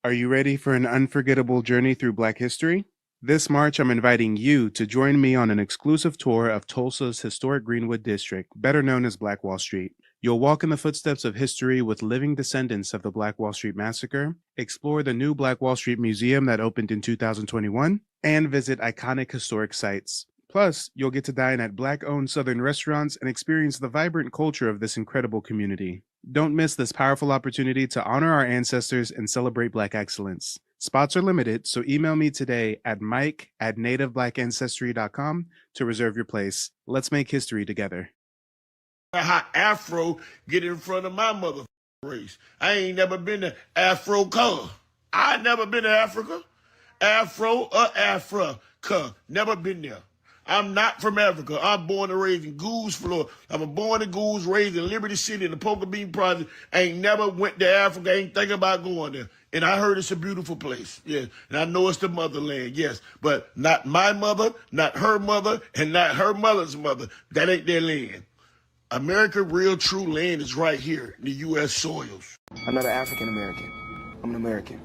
Are you ready for an unforgettable journey through Black history? This March, I'm inviting you to join me on an exclusive tour of Tulsa's historic Greenwood District, better known as Black Wall Street. You'll walk in the footsteps of history with living descendants of the Black Wall Street Massacre, explore the new Black Wall Street Museum that opened in 2021, and visit iconic historic sites. Plus, you'll get to dine at Black-owned Southern restaurants and experience the vibrant culture of this incredible community. Don't miss this powerful opportunity to honor our ancestors and celebrate Black excellence. Spots are limited, so email me today at mike@nativebblackancestry.com to reserve your place. Let's make history together. How Afro get in front of my mother race. I ain't never been to Afro color. I never been to Africa. Afro or Africa. Never been there. I'm not from Africa. I'm born and raised in Goose, Florida. I'm born in Goose, raised in Liberty City in the Poker Bean Project. I ain't never went to Africa. Ain't thinking about going there. And I heard it's a beautiful place. Yeah. And I know it's the motherland. Yes. But not my mother, not her mother, and not her mother's mother. That ain't their land. America, real true land is right here in the U.S. soils. I'm not an African American. I'm an American.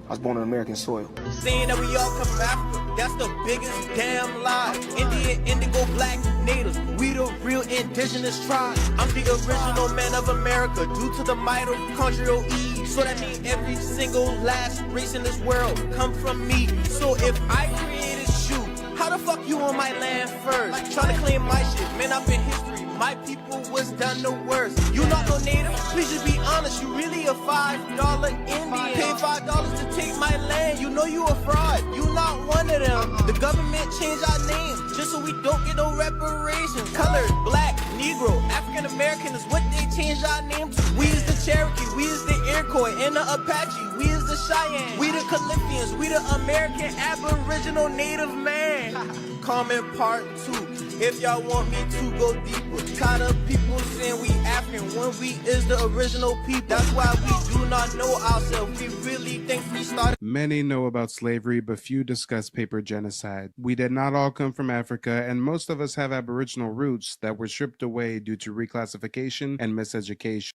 I was born on American soil. Saying that we all come from Africa, that's the biggest damn lie. Indian, indigo, black, natives, we the real indigenous tribe. I'm the original man of America, due to the mitochondrial E. So that means every single last race in this world come from me. So if I created you, how the fuck you on my land first? Trying to claim my shit, man, I've been history. My people was done the worst. You not no native? Please just be honest. You really a $5 Indian. Pay $5 to take my land. You know you a fraud. You not one of them. The government changed our name just so we don't get no reparations. Colored, black, Negro, African American is what they changed our name to. We is the Cherokee. We is the Iroquois and the Apache. We is the Cheyenne. We the Calyphians. We the American Aboriginal Native man. Comment part 2. If y'all want me to go deeper, tired of people saying we African when we is the original people. That's why we do not know ourselves. We really think we started. Many know about slavery, but few discuss paper genocide. We did not all come from Africa, and most of us have Aboriginal roots that were stripped away due to reclassification and miseducation.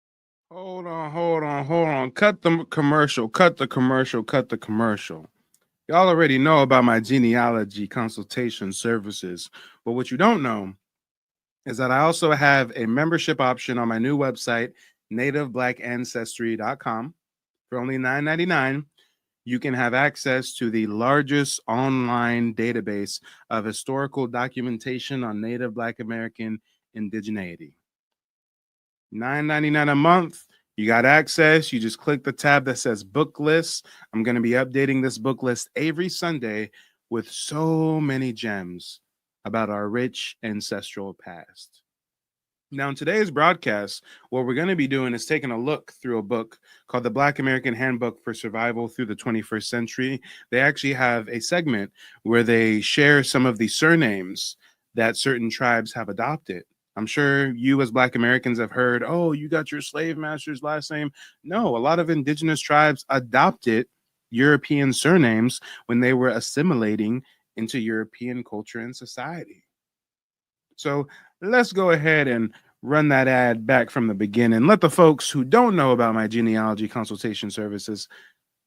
Hold on. Cut the commercial. Y'all already know about my genealogy consultation services, but what you don't know is that I also have a membership option on my new website, nativebblackancestry.com. For only $9.99, you can have access to the largest online database of historical documentation on Native Black American indigeneity. $9.99 a month. You got access. You just click the tab that says book list. I'm going to be updating this book list every Sunday with so many gems about our rich ancestral past. Now, in today's broadcast, what we're going to be doing is taking a look through a book called The Black American Handbook for Survival Through the 21st Century. They actually have a segment where they share some of the surnames that certain tribes have adopted. I'm sure you as Black Americans have heard, oh, you got your slave master's last name. No, a lot of indigenous tribes adopted European surnames when they were assimilating into European culture and society. So let's go ahead and run that ad back from the beginning. Let the folks who don't know about my genealogy consultation services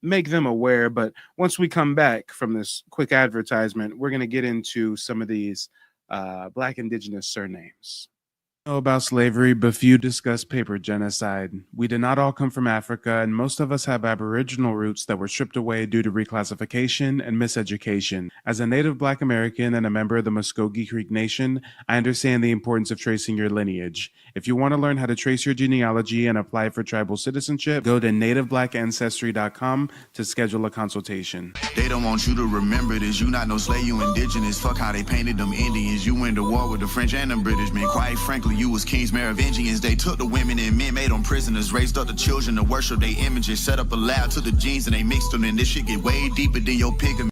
make them aware. But once we come back from this quick advertisement, we're going to get into some of these Black indigenous surnames. Know about slavery, but few discuss paper genocide. We did not all come from Africa, and most of us have Aboriginal roots that were stripped away due to reclassification and miseducation. As a Native Black American and a member of the Muskogee Creek Nation, I understand the importance of tracing your lineage. If you want to learn how to trace your genealogy and apply for tribal citizenship, go to nativebblackancestry.com to schedule a consultation. They don't want you to remember this. You not no slave, you indigenous. Fuck how they painted them Indians. You went to war with the French and the British, man. Quite frankly, you was kings, Merovingians. They took the women and men, made them prisoners, raised up the children to worship their images, set up a lab to the genes and they mixed them, and this shit get way deeper than your pigment.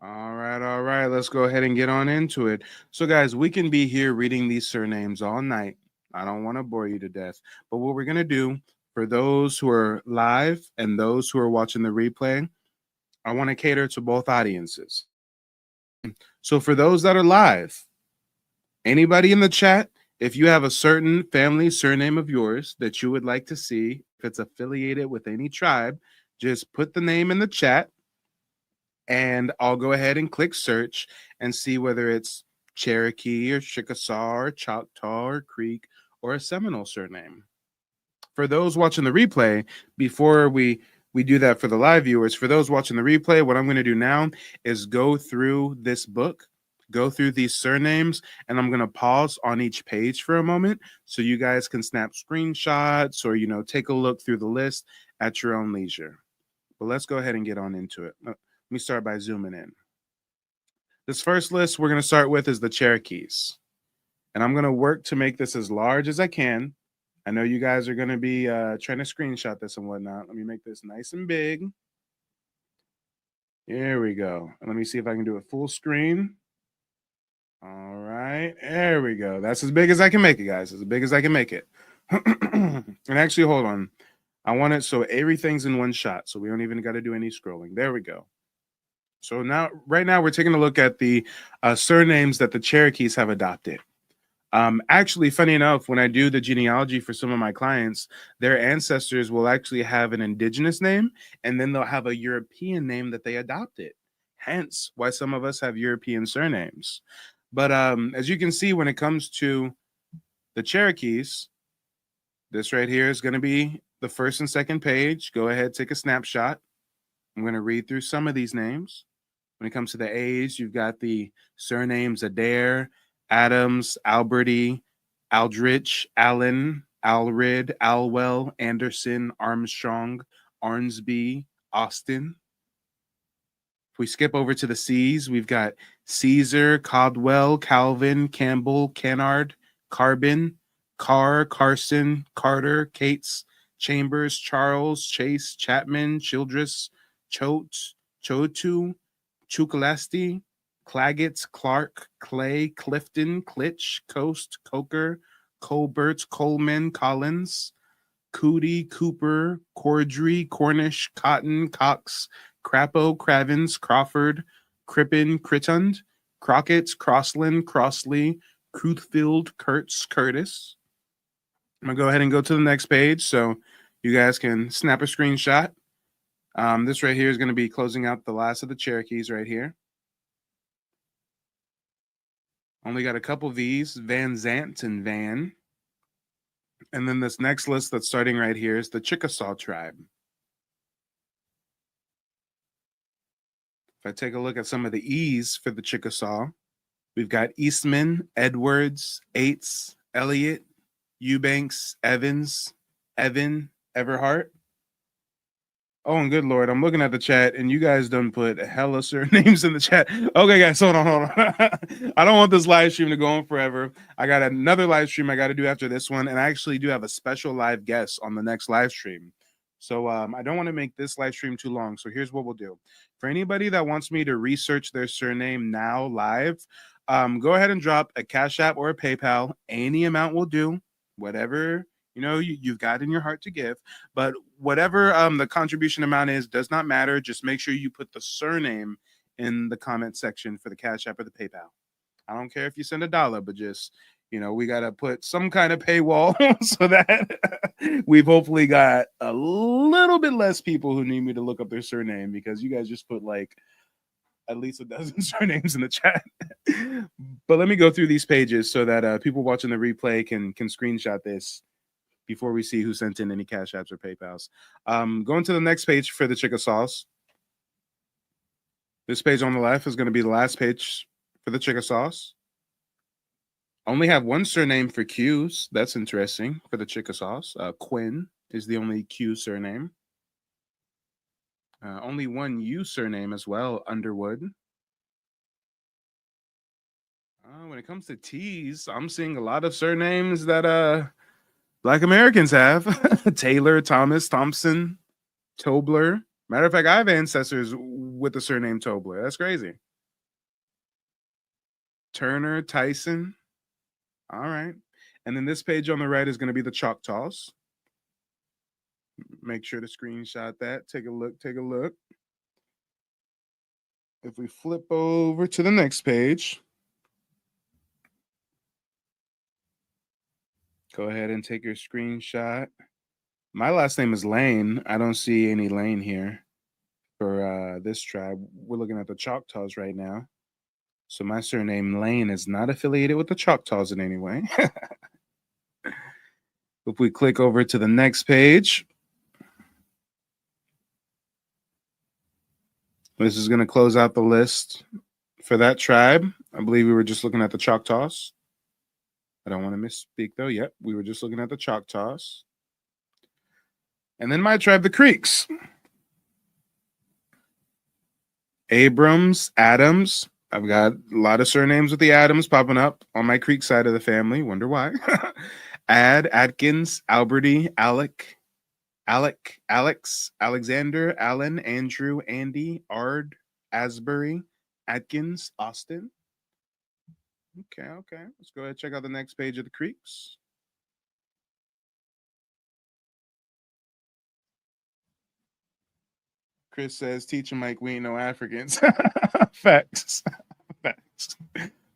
All right. Let's go ahead and get on into it. So, guys, we can be here reading these surnames all night. I don't want to bore you to death. But what we're going to do for those who are live and those who are watching the replay, I want to cater to both audiences. So for those that are live, anybody in the chat, if you have a certain family surname of yours that you would like to see, if it's affiliated with any tribe, just put the name in the chat, and I'll go ahead and click search and see whether it's Cherokee or Chickasaw or Choctaw or Creek or a Seminole surname. For those watching the replay, before we do that for the live viewers, for those watching the replay, what I'm going to do now is go through this book, go through these surnames, and I'm going to pause on each page for a moment so you guys can snap screenshots or, take a look through the list at your own leisure. But let's go ahead and get on into it. Let me start by zooming in. This first list we're going to start with is the Cherokees. And I'm going to work to make this as large as I can. I know you guys are going to be trying to screenshot this and whatnot. Let me make this nice and big. Here we go. And let me see if I can do it full screen. All right. There we go. That's as big as I can make it, guys. As big as I can make it. And actually, hold on. I want it so everything's in one shot, so we don't even got to do any scrolling. There we go. So right now, we're taking a look at the surnames that the Cherokees have adopted. Actually, funny enough, when I do the genealogy for some of my clients, their ancestors will actually have an indigenous name, and then they'll have a European name that they adopted. Hence, why some of us have European surnames. But as you can see, when it comes to the Cherokees, this right here is going to be the first and second page. Go ahead, take a snapshot. I'm going to read through some of these names. When it comes to the A's, you've got the surnames Adair, Adams, Alberti, Aldrich, Allen, Alrid, Alwell, Anderson, Armstrong, Arnsby, Austin. If we skip over to the C's, we've got Caesar, Caldwell, Calvin, Campbell, Kennard, Carbon, Carr, Carson, Carter, Cates, Chambers, Charles, Chase, Chapman, Childress, Choate, Chotu, Chukalasti, Claggett, Clark, Clay, Clifton, Klitsch, Coast, Coker, Colbert, Coleman, Collins, Cootie, Cooper, Cordry, Cornish, Cotton, Cox, Crapo, Cravens, Crawford, Crippen, Crittund, Crockett, Crossland, Crossley, Cruthfield, Kurtz, Curtis. I'm going to go ahead and go to the next page so you guys can snap a screenshot. This right here is going to be closing out the last of the Cherokees right here. Only got a couple of these, Van Zant and Van. And then this next list that's starting right here is the Chickasaw tribe. If I take a look at some of the E's for the Chickasaw, we've got Eastman, Edwards, Aites, Elliott, Eubanks, Evans, Evan, Everhart. Oh, and good Lord, I'm looking at the chat, and you guys done put hella surnames in the chat. Okay, guys, hold on. I don't want this live stream to go on forever. I got another live stream I got to do after this one, and I actually do have a special live guest on the next live stream. So I don't want to make this live stream too long, so here's what we'll do. For anybody that wants me to research their surname now live, go ahead and drop a Cash App or a PayPal. Any amount will do, whatever you've got in your heart to give, but whatever the contribution amount is does not matter. Just make sure you put the surname in the comment section for the Cash App or the PayPal. I don't care if you send $1, but just we got to put some kind of paywall so that we've hopefully got a little bit less people who need me to look up their surname, because you guys just put like at least a dozen surnames in the chat. But let me go through these pages so that people watching the replay can screenshot this before we see who sent in any Cash Apps or PayPals. Going to the next page for the Chickasaws. This page on the left is going to be the last page for the Chickasaws. Only have one surname for Q's. That's interesting for the Chickasaws. Quinn is the only Q surname. Only one U surname as well, Underwood. When it comes to T's, I'm seeing a lot of surnames that Black Americans have. Taylor, Thomas, Thompson, Tobler. Matter of fact, I have ancestors with the surname Tobler. That's crazy. Turner, Tyson. All right. And then this page on the right is going to be the Choctaws. Make sure to screenshot that. Take a look. If we flip over to the next page, go ahead and take your screenshot. My last name is Lane. I don't see any Lane here for this tribe. We're looking at the Choctaws right now. So my surname Lane is not affiliated with the Choctaws in any way. If we click over to the next page, this is going to close out the list for that tribe. I believe we were just looking at the Choctaws. I don't want to misspeak though. Yep, we were just looking at the Choctaws. And then my tribe, the Creeks. Abrams, Adams. I've got a lot of surnames with the Adams popping up on my Creek side of the family. Wonder why. Atkins, Alberty, Alec, Alex, Alexander, Allen, Andrew, Andy, Ard, Asbury, Atkins, Austin. Okay. Let's go ahead and check out the next page of the Creeks. Chris says, teacher Mike, we ain't no Africans. Facts. Facts.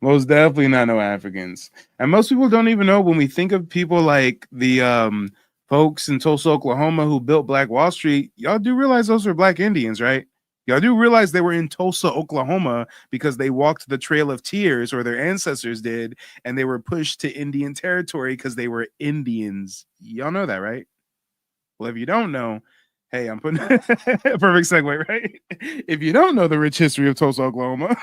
Most definitely not no Africans. And most people don't even know, when we think of people like the folks in Tulsa, Oklahoma who built Black Wall Street, y'all do realize those were Black Indians, right? Y'all do realize they were in Tulsa, Oklahoma because they walked the Trail of Tears, or their ancestors did, and they were pushed to Indian territory because they were Indians. Y'all know that, right? Well, if you don't know, hey, I'm putting a perfect segue, right? If you don't know the rich history of Tulsa, Oklahoma,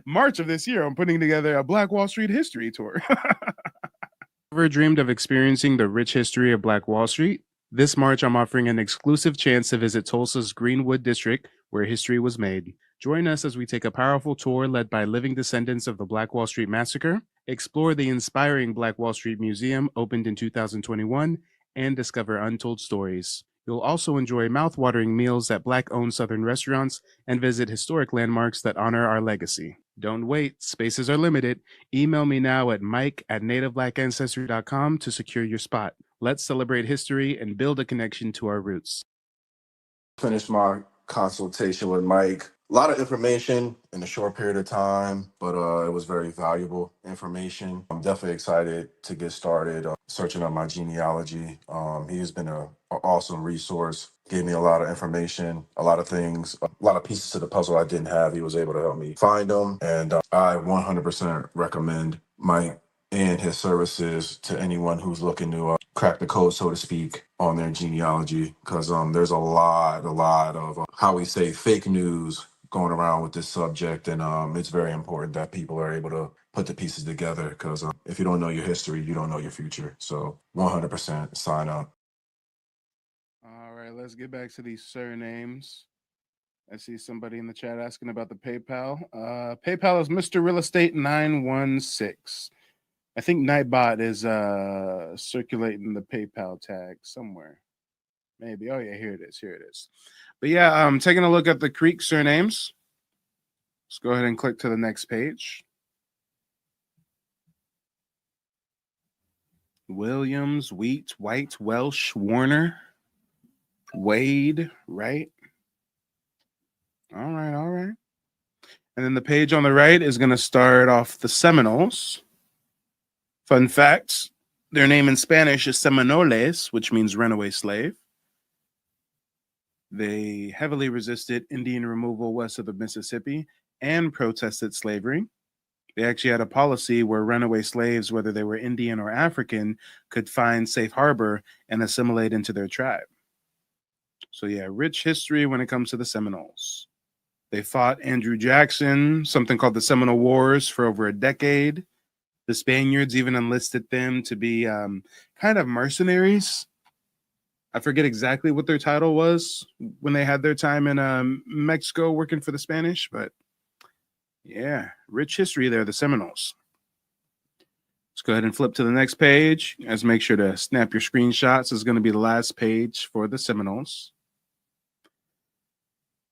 March of this year, I'm putting together a Black Wall Street history tour. Ever dreamed of experiencing the rich history of Black Wall Street? This March, I'm offering an exclusive chance to visit Tulsa's Greenwood District, where history was made. Join us as we take a powerful tour led by living descendants of the Black Wall Street Massacre, explore the inspiring Black Wall Street Museum, opened in 2021, and discover untold stories. You'll also enjoy mouth-watering meals at Black-owned Southern restaurants and visit historic landmarks that honor our legacy. Don't wait, spaces are limited. Email me now at mike@nativebblackancestry.com to secure your spot. Let's celebrate history and build a connection to our roots. Finished my consultation with Mike. A lot of information in a short period of time, but it was very valuable information. I'm definitely excited to get started searching up my genealogy. He has been an awesome resource. Gave me a lot of information, a lot of things, a lot of pieces to the puzzle I didn't have. He was able to help me find them, and I 100% recommend Mike and his services to anyone who's looking to crack the code, so to speak, on their genealogy, because there's a lot of how we say fake news going around with this subject, and it's very important that people are able to put the pieces together, because if you don't know your history, you don't know your future. So 100% sign up. All right, let's get back to these surnames. I see somebody in the chat asking about the PayPal. PayPal is Mr. Real Estate 916. I think Nightbot is circulating the PayPal tag somewhere. Maybe. Oh yeah, here it is. But yeah, I'm taking a look at the Creek surnames. Let's go ahead and click to the next page. Williams, Wheat, White, Welsh, Warner, Wade, right? All right. And then the page on the right is going to start off the Seminoles. Fun facts, their name in Spanish is Seminoles, which means runaway slave. They heavily resisted Indian removal west of the Mississippi and protested slavery. They actually had a policy where runaway slaves, whether they were Indian or African, could find safe harbor and assimilate into their tribe. So yeah, rich history when it comes to the Seminoles. They fought Andrew Jackson, something called the Seminole Wars, for over a decade. The Spaniards even enlisted them to be kind of mercenaries. I forget exactly what their title was when they had their time in Mexico working for the Spanish, but yeah, rich history there, the Seminoles. Let's go ahead and flip to the next page. You guys make sure to snap your screenshots. This is going to be the last page for the Seminoles.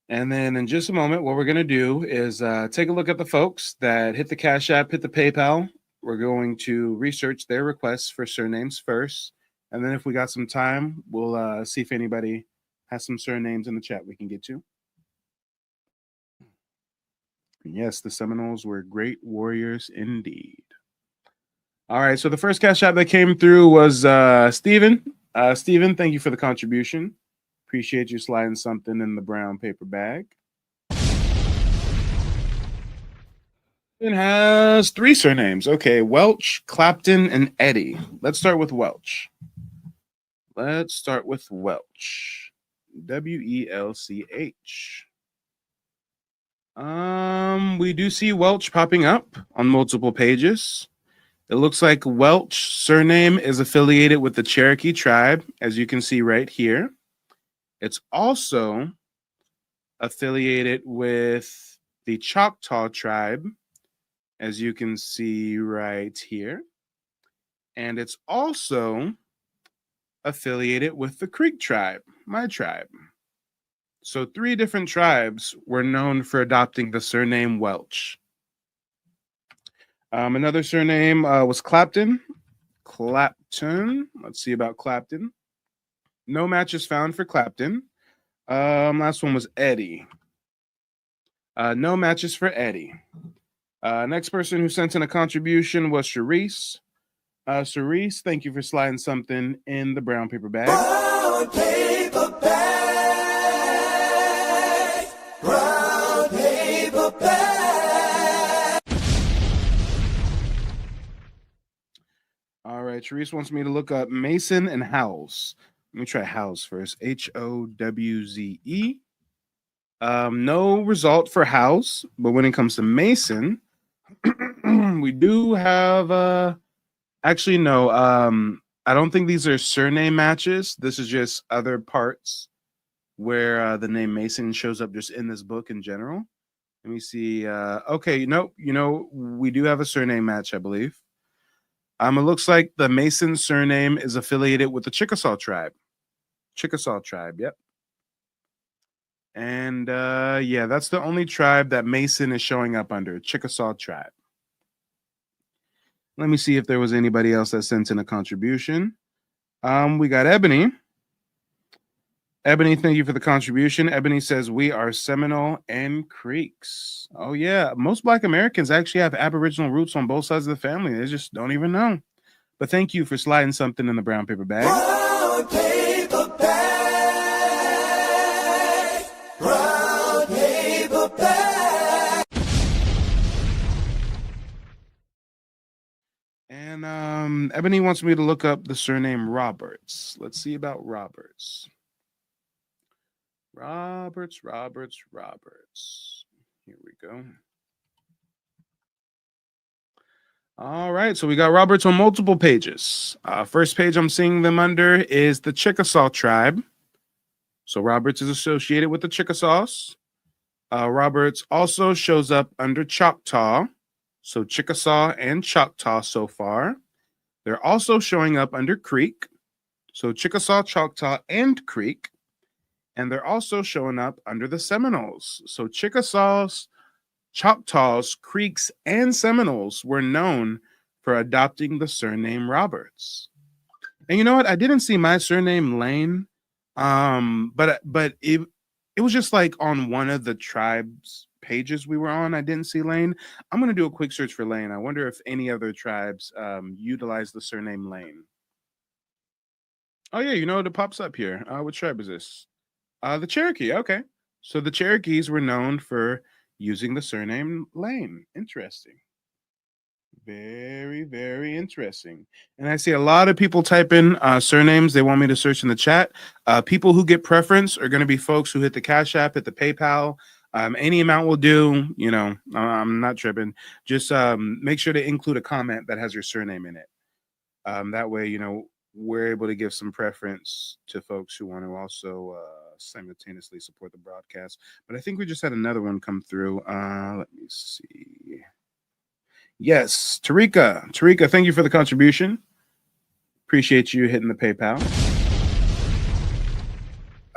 And then in just a moment, what we're going to do is take a look at the folks that hit the Cash App, hit the PayPal. We're going to research their requests for surnames first. And then if we got some time, we'll see if anybody has some surnames in the chat we can get to. Yes, the Seminoles were great warriors indeed. All right, so the first Cash App that came through was Steven. Stephen, thank you for the contribution. Appreciate you sliding something in the brown paper bag. It has 3 surnames. Okay, Welch, Clapton, and Eddie. Let's start with Welch. Welch. We do see Welch popping up on multiple pages. It looks like Welch surname is affiliated with the Cherokee tribe, as you can see right here. It's also affiliated with the Choctaw tribe, as you can see right here. And it's also affiliated with the Creek tribe, my tribe. So 3 different tribes were known for adopting the surname Welch. Another surname was Clapton. Let's see about Clapton. No matches found for Clapton. Last one was Eddie. No matches for Eddie. Next person who sent in a contribution was Charisse. Charisse, thank you for sliding something in the brown paper bag. Brown paper bag. Brown paper bag. All right, Charisse wants me to look up Mason and Howze. Let me try Howze first. Howze. No result for Howze, but when it comes to Mason, we do have actually no. I don't think these are surname matches. This is just other parts where the name Mason shows up just in this book in general. Let me see. Okay, we do have a surname match, I believe. It looks like the Mason surname is affiliated with the Chickasaw tribe. Yep. And yeah, that's the only tribe that Mason is showing up under, Chickasaw tribe. Let me see if there was anybody else that sent in a contribution. We got Ebony. Ebony, thank you for the contribution. Ebony says, we are Seminole and Creeks. Oh, yeah. Most Black Americans actually have Aboriginal roots on both sides of the family. They just don't even know. But thank you for sliding something in the brown paper bag. Brown paper bag. Brown paper bag. And Ebony wants me to look up the surname Roberts. Let's see about Roberts. Roberts. Here we go. All right, so we got Roberts on multiple pages. First page I'm seeing them under is the Chickasaw tribe. So Roberts is associated with the Chickasaws. Roberts also shows up under Choctaw. So Chickasaw and Choctaw so far. They're also showing up under Creek. So Chickasaw, Choctaw, and Creek. And they're also showing up under the Seminoles. So Chickasaws, Choctaws, Creeks, and Seminoles were known for adopting the surname Roberts. And you know what? I didn't see my surname Lane, but it was just like on one of the tribes pages we were on. I didn't see Lane. I'm going to do a quick search for Lane. I wonder if any other tribes utilize the surname Lane. Oh, yeah, you know what? It pops up here. What tribe is this? The Cherokee. Okay. So the Cherokees were known for using the surname Lane. Interesting. Very, very interesting. And I see a lot of people type in surnames they want me to search in the chat. People who get preference are going to be folks who hit the Cash App, hit the PayPal. Any amount will do. You know, I'm not tripping. Just make sure to include a comment that has your surname in it. That way, you know, we're able to give some preference to folks who want to also simultaneously support the broadcast. But I think we just had another one come through. Let me see. Yes, Tarika. Tarika, thank you for the contribution. Appreciate you hitting the PayPal.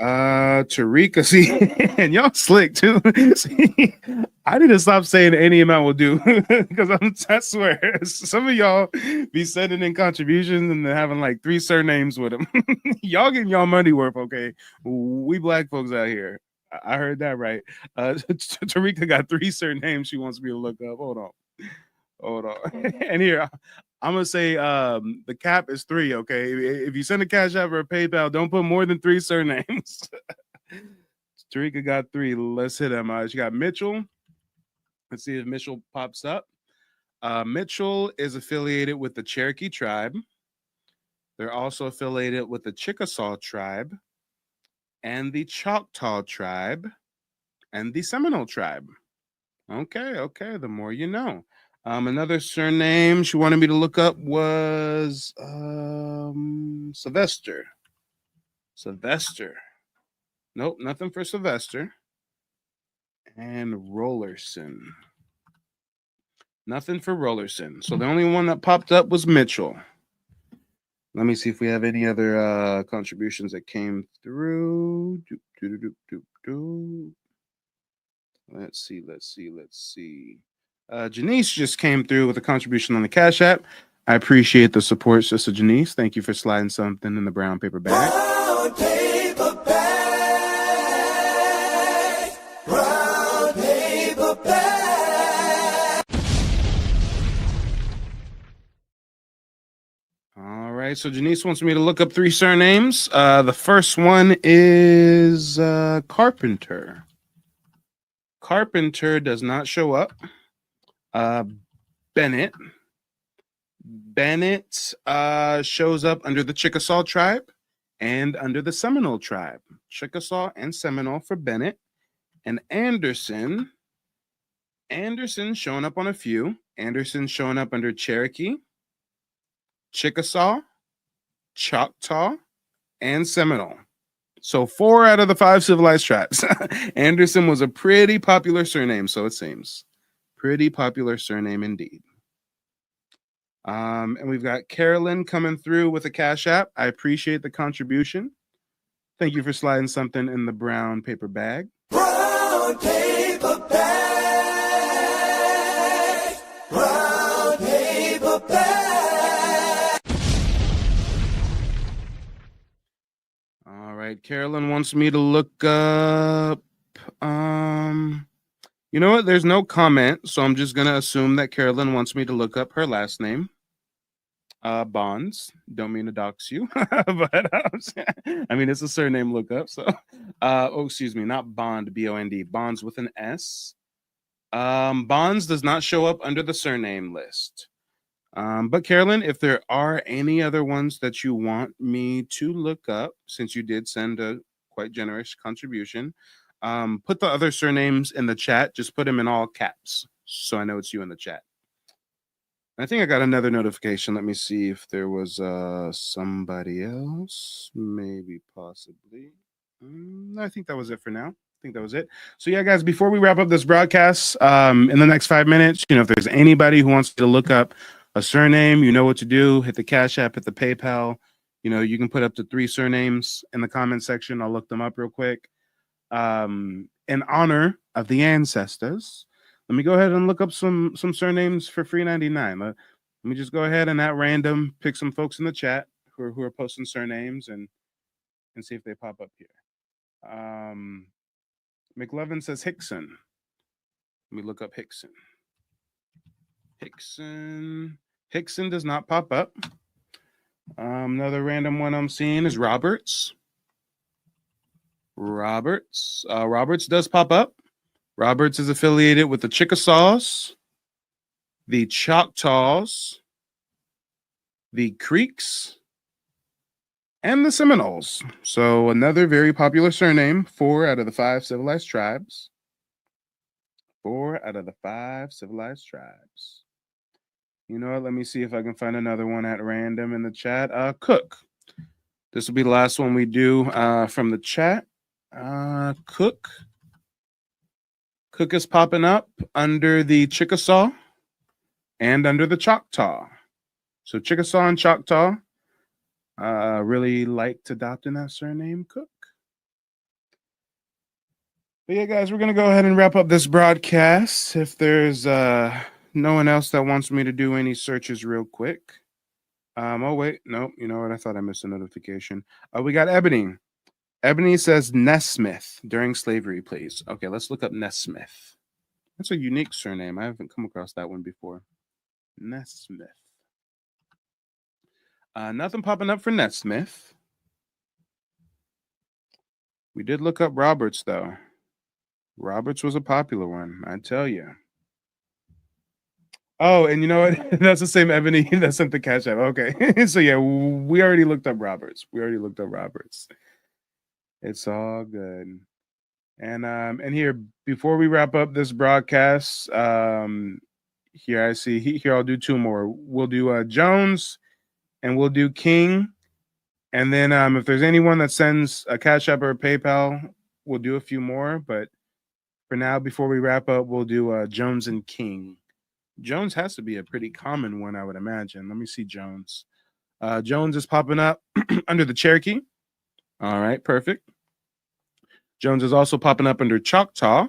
Tarika, see, and y'all slick too. See, I need to stop saying any amount will do because I swear some of y'all be sending in contributions and having like 3 surnames with them. Y'all getting y'all money worth, okay? We Black folks out here. I heard that right. Tarika got 3 surnames she wants me to look up. Hold on. And here, I'm gonna say the cap is 3. Okay, if you send a Cash App or a PayPal, don't put more than 3 surnames. Tarika got 3. Let's hit him. She got Mitchell. Let's see if Mitchell pops up. Mitchell is affiliated with the Cherokee tribe. They're also affiliated with the Chickasaw tribe and the Choctaw tribe and the Seminole tribe. Okay. The more you know. Another surname she wanted me to look up was Sylvester. Nope, nothing for Sylvester. And Rollerson. Nothing for Rollerson. So the only one that popped up was Mitchell. Let me see if we have any other contributions that came through. Let's see. Janice just came through with a contribution on the Cash App. I appreciate the support, Sister Janice. Thank you for sliding something in the brown paper bag. Brown paper bag. Brown paper bag. All right, so Janice wants me to look up 3 surnames. The first one is Carpenter. Carpenter does not show up. Bennett shows up under the Chickasaw tribe and under the Seminole tribe. Chickasaw and Seminole for Bennett. And Anderson showing up on a few. Anderson showing up under Cherokee, Chickasaw, Choctaw, and Seminole. So 4 out of the 5 civilized tribes. Anderson was a pretty popular surname, so it seems. Pretty popular surname indeed. And we've got Carolyn coming through with a Cash App. I appreciate the contribution. Thank you for sliding something in the brown paper bag. Brown paper bag. Brown paper bag. All right, Carolyn wants me to look up. You know what? There's no comment, so I'm just gonna assume that Carolyn wants me to look up her last name. Bonds. Don't mean to dox you, but I mean it's a surname lookup. So, excuse me, not Bond, B-O-N-D. Bonds with an S. Bonds does not show up under the surname list. But Carolyn, if there are any other ones that you want me to look up, since you did send a quite generous contribution, put the other surnames in the chat. Just put them in all caps, so I know it's you in the chat. I think I got another notification. Let me see if there was somebody else, maybe, possibly. I think that was it for now. I think that was it. So yeah, guys, before we wrap up this broadcast, in the next 5 minutes, if there's anybody who wants to look up a surname, you know what to do. Hit the Cash App, hit the PayPal. You can put up to 3 surnames in the comment section. I'll look them up real quick. In honor of the ancestors, let me go ahead and look up some surnames for free 99. Let me just go ahead and at random pick some folks in the chat who are posting surnames and see if they pop up here. McLevin says Hickson. Let me look up Hickson. Hickson does not pop up. Another random one I'm seeing is Roberts. Roberts does pop up. Roberts is affiliated with the Chickasaws, the Choctaws, the Creeks, and the Seminoles. So another very popular surname, 4 out of the 5 civilized tribes. 4 out of the 5 civilized tribes. You know what? Let me see if I can find another one at random in the chat. Cook. This will be the last one we do from the chat. Cook. Cook is popping up under the Chickasaw and under the Choctaw. So Chickasaw and Choctaw really liked adopting that surname, Cook. But yeah, guys, we're going to go ahead and wrap up this broadcast. If there's no one else that wants me to do any searches real quick. Oh, wait. Nope. You know what? I thought I missed a notification. We got Ebony. Ebony says Nesmith during slavery, please. Okay, let's look up Nesmith. That's a unique surname. I haven't come across that one before. Nesmith. Nothing popping up for Netsmith. We did look up Roberts, though. Roberts was a popular one, I tell you. Oh, and you know what? That's the same Ebony that sent the Cash App. Okay. So, yeah, we already looked up Roberts. It's all good. And here, before we wrap up this broadcast, here I see, here I'll do two more. We'll do Jones and we'll do King. And then if there's anyone that sends a Cash App or a PayPal, we'll do a few more. But for now, before we wrap up, we'll do Jones and King. Jones has to be a pretty common one, I would imagine. Let me see Jones. Jones is popping up under the Cherokee. All right, perfect. Jones is also popping up under Choctaw.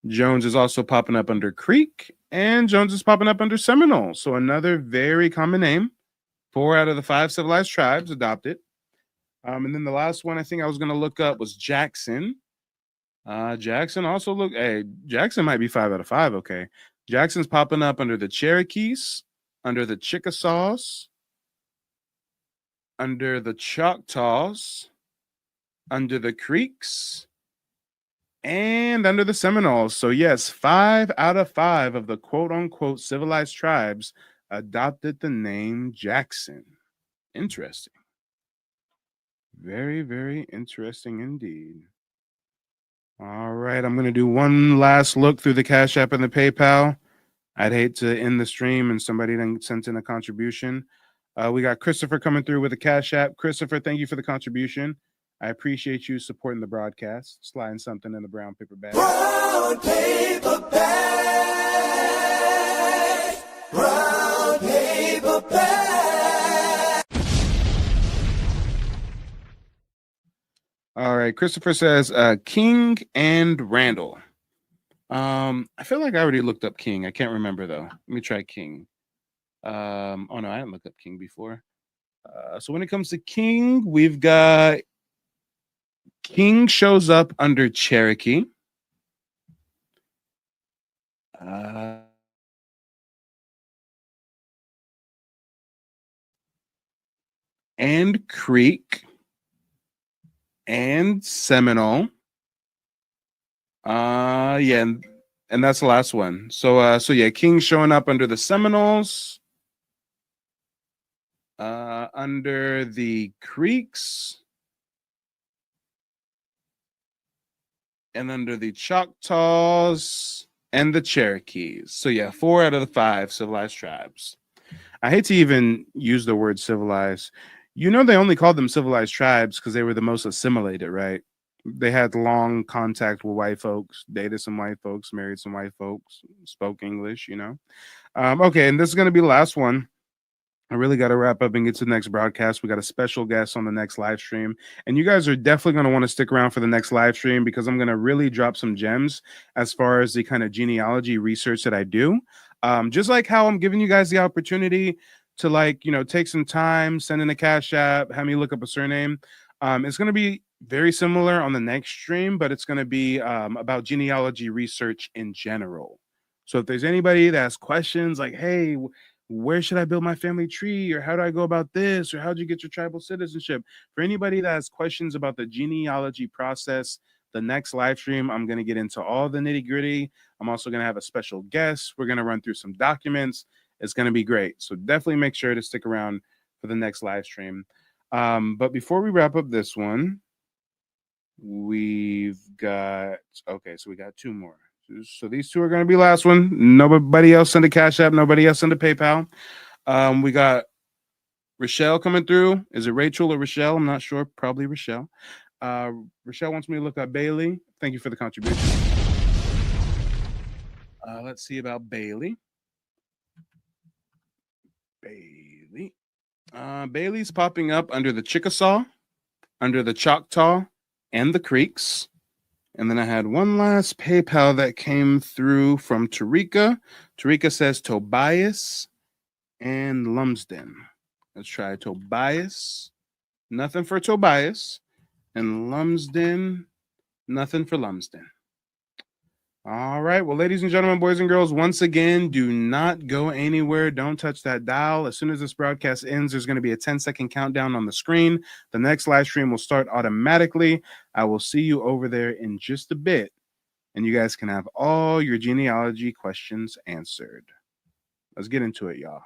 Jones is also popping up under Creek. And Jones is popping up under Seminole. So another very common name. 4 out of the 5 civilized tribes adopted. And then the last one I think I was going to look up was Jackson. Jackson also Jackson might be 5 out of 5. Okay. Jackson's popping up under the Cherokees, under the Chickasaws, under the Choctaws, under the Creeks, and under the Seminoles. So yes, 5 out of 5 of the quote-unquote civilized tribes adopted the name Jackson. Interesting. Very, very interesting indeed. All right, I'm going to do one last look through the Cash App and the PayPal. I'd hate to end the stream and somebody then sent in a contribution. We got Christopher coming through with a Cash App. Christopher, thank you for the contribution. I appreciate you supporting the broadcast. Sliding something in the brown paper bag. Brown paper bag. Brown paper bag. All right, Christopher says King and Randall. I feel like I already looked up King. I can't remember though. Let me try King. Oh no, I didn't look up King before. So when it comes to King, we've got King shows up under Cherokee. And Creek. And Seminole. Yeah, and that's the last one. So yeah, King showing up under the Seminoles, under the Creeks, and under the Choctaws and the Cherokees. So yeah, 4 out of the 5 civilized tribes. I hate to even use the word civilized. You know, they only called them civilized tribes because they were the most assimilated, right? They had long contact with white folks, dated some white folks, married some white folks, spoke English, you know. Okay, and this is going to be the last one. I really got to wrap up and get to the next broadcast. We got a special guest on the next live stream. And you guys are definitely going to want to stick around for the next live stream because I'm going to really drop some gems as far as the kind of genealogy research that I do. Just like how I'm giving you guys the opportunity to, like, you know, take some time, send in a Cash App, have me look up a surname. It's going to be very similar on the next stream, but it's going to be about genealogy research in general. So if there's anybody that has questions like, hey, where should I build my family tree? Or how do I go about this? Or how do you get your tribal citizenship? For anybody that has questions about the genealogy process, the next live stream, I'm going to get into all the nitty gritty. I'm also going to have a special guest. We're going to run through some documents. It's going to be great. So definitely make sure to stick around for the next live stream. But before we wrap up this one, we've got, okay, so we got 2 more. So these 2 are going to be last one. Nobody else send a Cash App. Nobody else send a PayPal. We got Rochelle coming through. Is it Rachel or Rochelle? I'm not sure. Probably Rochelle. Rochelle wants me to look at Bailey. Thank you for the contribution. Let's see about Bailey. Bailey's popping up under the Chickasaw, under the Choctaw, and the Creeks. And then I had one last PayPal that came through from Tarika. Tarika says Tobias and Lumsden. Let's try Tobias. Nothing for Tobias. And Lumsden. Nothing for Lumsden. All right. Well, ladies and gentlemen, boys and girls, once again, do not go anywhere. Don't touch that dial. As soon as this broadcast ends, there's going to be a 10-second countdown on the screen. The next live stream will start automatically. I will see you over there in just a bit, and you guys can have all your genealogy questions answered. Let's get into it, y'all.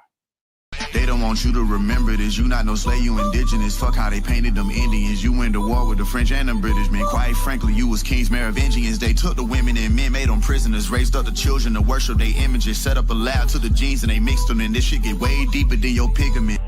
They don't want you to remember this. You not no slave, you indigenous. Fuck how they painted them Indians. You went to war with the French and the British men. Quite frankly, you was kings, Merovingians. They took the women and men, made them prisoners. Raised up the children to worship their images. Set up a lab to the genes and they mixed them. And this shit get way deeper than your pigment.